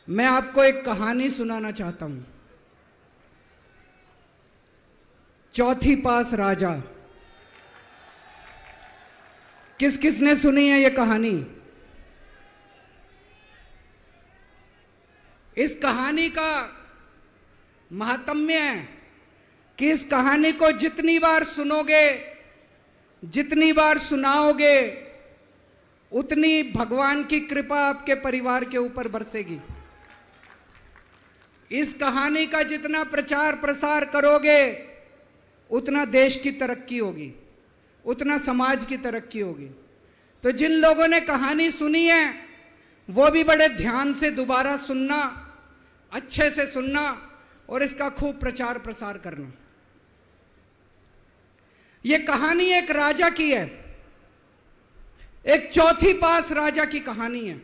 मैं आपको एक कहानी सुनाना चाहता हूं। चौथी पास राजा। किस किसने सुनी है ये कहानी? इस कहानी का महात्म्य है कि इस कहानी को जितनी बार सुनोगे, जितनी बार सुनाओगे, उतनी भगवान की कृपा आपके परिवार के ऊपर बरसेगी। इस कहानी का जितना प्रचार प्रसार करोगे, उतना देश की तरक्की होगी, उतना समाज की तरक्की होगी। तो जिन लोगों ने कहानी सुनी है वो भी बड़े ध्यान से दोबारा सुनना, अच्छे से सुनना और इसका खूब प्रचार प्रसार करना। यह कहानी एक राजा की है, एक चौथी पास राजा की कहानी है,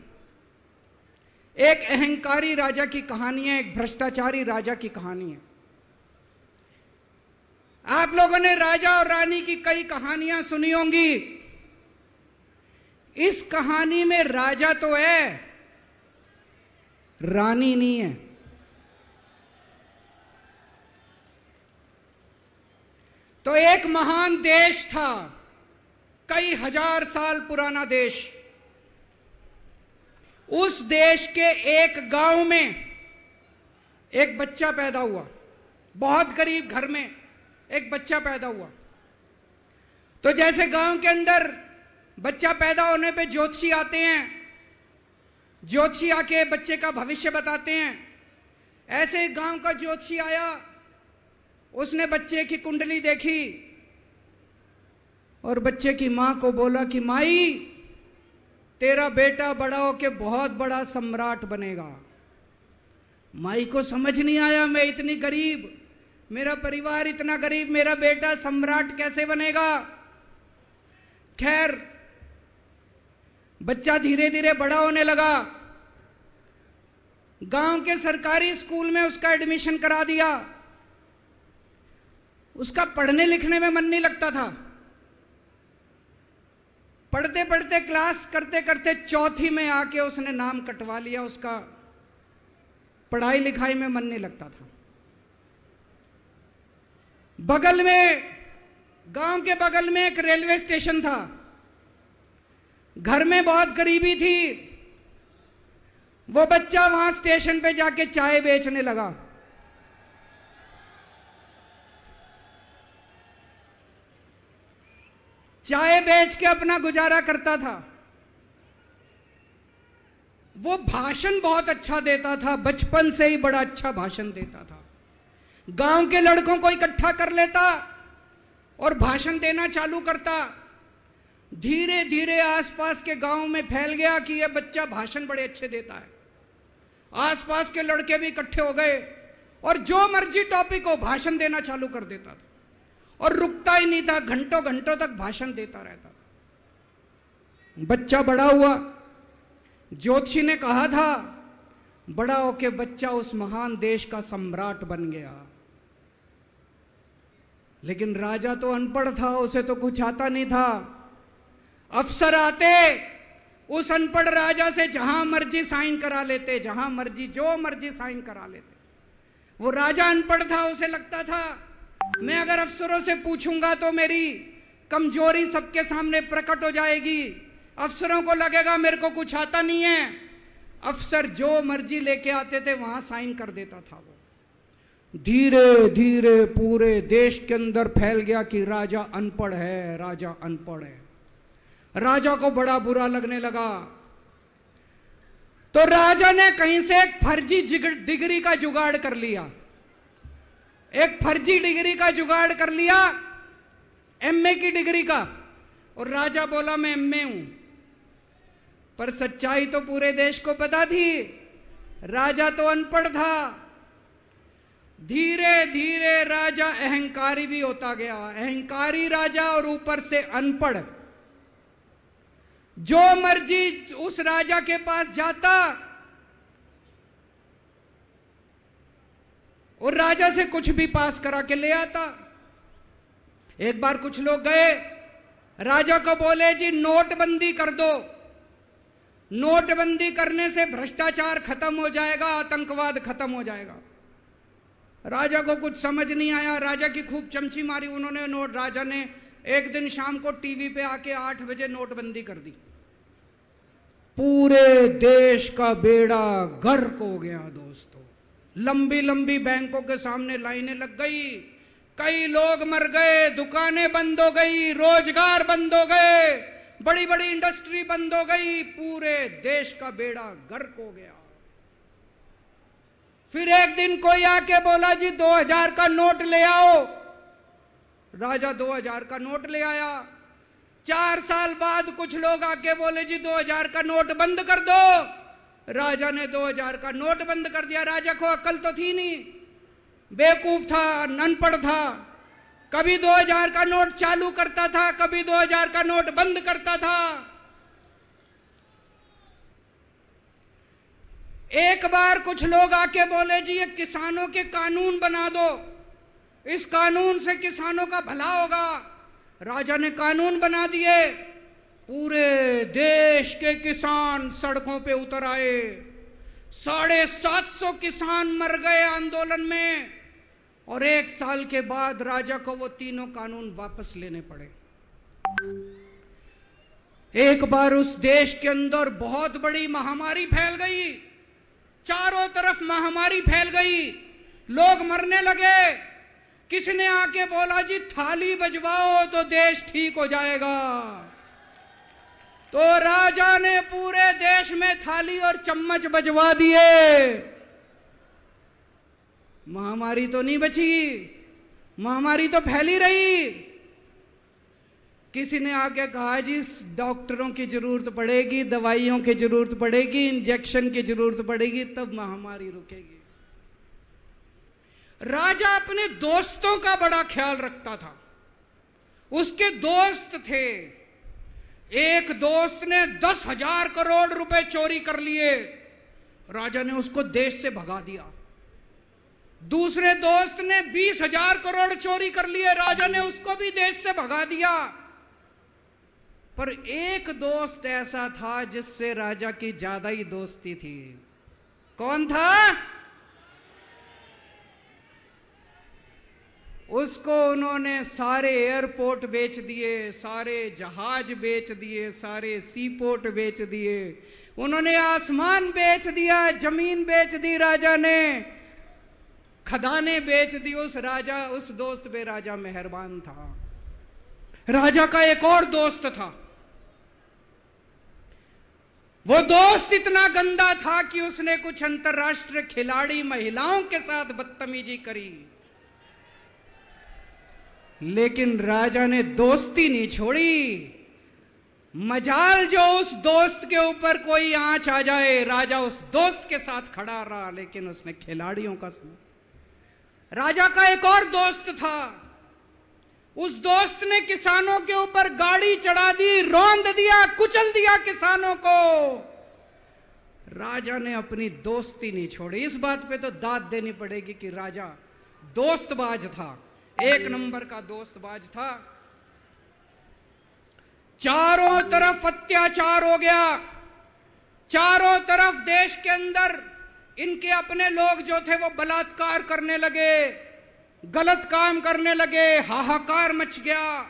एक अहंकारी राजा की कहानी है, एक भ्रष्टाचारी राजा की कहानी है। आप लोगों ने राजा और रानी की कई कहानियां सुनी होंगी। इस कहानी में राजा तो है, रानी नहीं है। तो एक महान देश था, कई हजार साल पुराना देश। उस देश के एक गांव में एक बच्चा पैदा हुआ, बहुत गरीब घर में एक बच्चा पैदा हुआ। तो जैसे गांव के अंदर बच्चा पैदा होने पे ज्योतिषी आते हैं, ज्योतिषी आके बच्चे का भविष्य बताते हैं, ऐसे गांव का ज्योतिषी आया। उसने बच्चे की कुंडली देखी और बच्चे की मां को बोला कि माई, तेरा बेटा बड़ा होके बहुत बड़ा सम्राट बनेगा। माई को समझ नहीं आया, मैं इतनी गरीब, मेरा परिवार इतना गरीब, मेरा बेटा सम्राट कैसे बनेगा। खैर, बच्चा धीरे धीरे बड़ा होने लगा। गांव के सरकारी स्कूल में उसका एडमिशन करा दिया। उसका पढ़ने लिखने में मन नहीं लगता था। पढ़ते पढ़ते, क्लास करते करते चौथी में आके उसने नाम कटवा लिया। उसका पढ़ाई लिखाई में मन नहीं लगता था। बगल में, गांव के बगल में एक रेलवे स्टेशन था। घर में बहुत गरीबी थी। वो बच्चा वहां स्टेशन पे जाके चाय बेचने लगा। चाय बेच के अपना गुजारा करता था। वो भाषण बहुत अच्छा देता था, बचपन से ही बड़ा अच्छा भाषण देता था। गांव के लड़कों को इकट्ठा कर लेता और भाषण देना चालू करता। धीरे धीरे आसपास के गांव में फैल गया कि यह बच्चा भाषण बड़े अच्छे देता है। आसपास के लड़के भी इकट्ठे हो गए और जो मर्जी टॉपिक हो भाषण देना चालू कर देता था और रुकता ही नहीं था, घंटों घंटों तक भाषण देता रहता था। बच्चा बड़ा हुआ। ज्योतिषी ने कहा था बड़ा होके बच्चा उस महान देश का सम्राट बन गया। लेकिन राजा तो अनपढ़ था, उसे तो कुछ आता नहीं था। अफसर आते, उस अनपढ़ राजा से जहां मर्जी साइन करा लेते, जहां मर्जी जो मर्जी साइन करा लेते। वो राजा अनपढ़ था, उसे लगता था मैं अगर अफसरों से पूछूंगा तो मेरी कमजोरी सबके सामने प्रकट हो जाएगी। अफसरों को लगेगा मेरे को कुछ आता नहीं है। अफसर जो मर्जी लेके आते थे वहां साइन कर देता था। वो धीरे धीरे पूरे देश के अंदर फैल गया कि राजा अनपढ़ है, राजा अनपढ़ है। राजा को बड़ा बुरा लगने लगा। तो राजा ने कहीं से एक फर्जी डिग्री का जुगाड़ कर लिया। एक फर्जी डिग्री का जुगाड़ कर लिया, एमए की डिग्री का। और राजा बोला मैं एमए हूं। पर सच्चाई तो पूरे देश को पता थी, राजा तो अनपढ़ था। धीरे धीरे राजा अहंकारी भी होता गया। अहंकारी राजा और ऊपर से अनपढ़। जो मर्जी उस राजा के पास जाता और राजा से कुछ भी पास करा के ले आता। एक बार कुछ लोग गए, राजा को बोले जी नोटबंदी कर दो। नोटबंदी करने से भ्रष्टाचार खत्म हो जाएगा, आतंकवाद खत्म हो जाएगा। राजा को कुछ समझ नहीं आया, राजा की खूब चमची मारी उन्होंने। राजा ने एक दिन शाम को टीवी पे आके 8 बजे नोटबंदी कर दी। पूरे देश का बेड़ा गर्क हो गया दोस्तों। लंबी लंबी बैंकों के सामने लाइनें लग गई, कई लोग मर गए, दुकानें बंद हो गई, रोजगार बंद हो गए, बड़ी बड़ी इंडस्ट्री बंद हो गई, पूरे देश का बेड़ा गर्क हो गया। फिर एक दिन कोई आके बोला जी 2000 का नोट ले आओ। राजा 2000 का नोट ले आया। 4 साल बाद कुछ लोग आके बोले जी 2000 का नोट बंद कर दो। राजा ने 2000 का नोट बंद कर दिया। राजा को अक्ल तो थी नहीं, बेवकूफ था, अनपढ़ था। कभी 2000 का नोट चालू करता था, कभी 2000 का नोट बंद करता था। एक बार कुछ लोग आके बोले जी ये किसानों के कानून बना दो, इस कानून से किसानों का भला होगा। राजा ने कानून बना दिए। पूरे देश के किसान सड़कों पे उतर आए। 750 किसान मर गए आंदोलन में, और 1 साल के बाद राजा को वो तीनों कानून वापस लेने पड़े। एक बार उस देश के अंदर बहुत बड़ी महामारी फैल गई, चारों तरफ महामारी फैल गई, लोग मरने लगे। किसने आके बोला जी थाली बजवाओ तो देश ठीक हो जाएगा। तो राजा ने पूरे देश में थाली और चम्मच बजवा दिए। महामारी तो नहीं बची, महामारी तो फैली रही। किसी ने आके कहा जी डॉक्टरों की जरूरत पड़ेगी, दवाइयों की जरूरत पड़ेगी, इंजेक्शन की जरूरत पड़ेगी, तब महामारी रुकेगी। राजा अपने दोस्तों का बड़ा ख्याल रखता था। उसके दोस्त थे। एक दोस्त ने 10,000 करोड़ रुपए चोरी कर लिए, राजा ने उसको देश से भगा दिया। दूसरे दोस्त ने 20,000 करोड़ चोरी कर लिए, राजा ने उसको भी देश से भगा दिया। पर एक दोस्त ऐसा था जिससे राजा की ज्यादा ही दोस्ती थी। कौन था? उसको उन्होंने सारे एयरपोर्ट बेच दिए, सारे जहाज बेच दिए, सारे सी पोर्ट बेच दिए, उन्होंने आसमान बेच दिया, जमीन बेच दी राजा ने, खदानें बेच दी। उस दोस्त पे राजा मेहरबान था। राजा का एक और दोस्त था। वो दोस्त इतना गंदा था कि उसने कुछ अंतरराष्ट्रीय खिलाड़ी महिलाओं के साथ बदतमीजी करी, लेकिन राजा ने दोस्ती नहीं छोड़ी। मजाल जो उस दोस्त के ऊपर कोई आंच आ जाए, राजा उस दोस्त के साथ खड़ा रहा, लेकिन उसने खिलाड़ियों का समझा। राजा का एक और दोस्त था। उस दोस्त ने किसानों के ऊपर गाड़ी चढ़ा दी, रौंद दिया, कुचल दिया किसानों को। राजा ने अपनी दोस्ती नहीं छोड़ी। इस बात पे तो दाद देनी पड़ेगी कि राजा दोस्तबाज था, 1 नंबर का दोस्तबाज था। चारों तरफ अत्याचार हो गया, चारों तरफ देश के अंदर इनके अपने लोग जो थे वो बलात्कार करने लगे, गलत काम करने लगे, हाहाकार मच गया।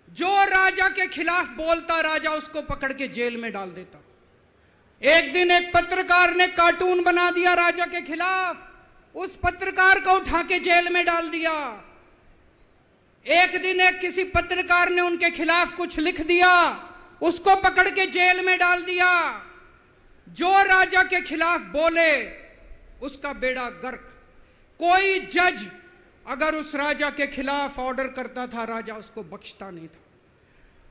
जो राजा के खिलाफ बोलता, राजा उसको पकड़ के जेल में डाल देता। एक दिन एक पत्रकार ने कार्टून बना दिया राजा के खिलाफ, उस पत्रकार को उठा के जेल में डाल दिया। एक दिन एक किसी पत्रकार ने उनके खिलाफ कुछ लिख दिया, उसको पकड़ के जेल में डाल दिया। जो राजा के खिलाफ बोले उसका बेड़ा गर्क। कोई जज अगर उस राजा के खिलाफ ऑर्डर करता था, राजा उसको बख्शता नहीं था।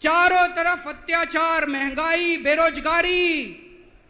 चारों तरफ अत्याचार, महंगाई, बेरोजगारी,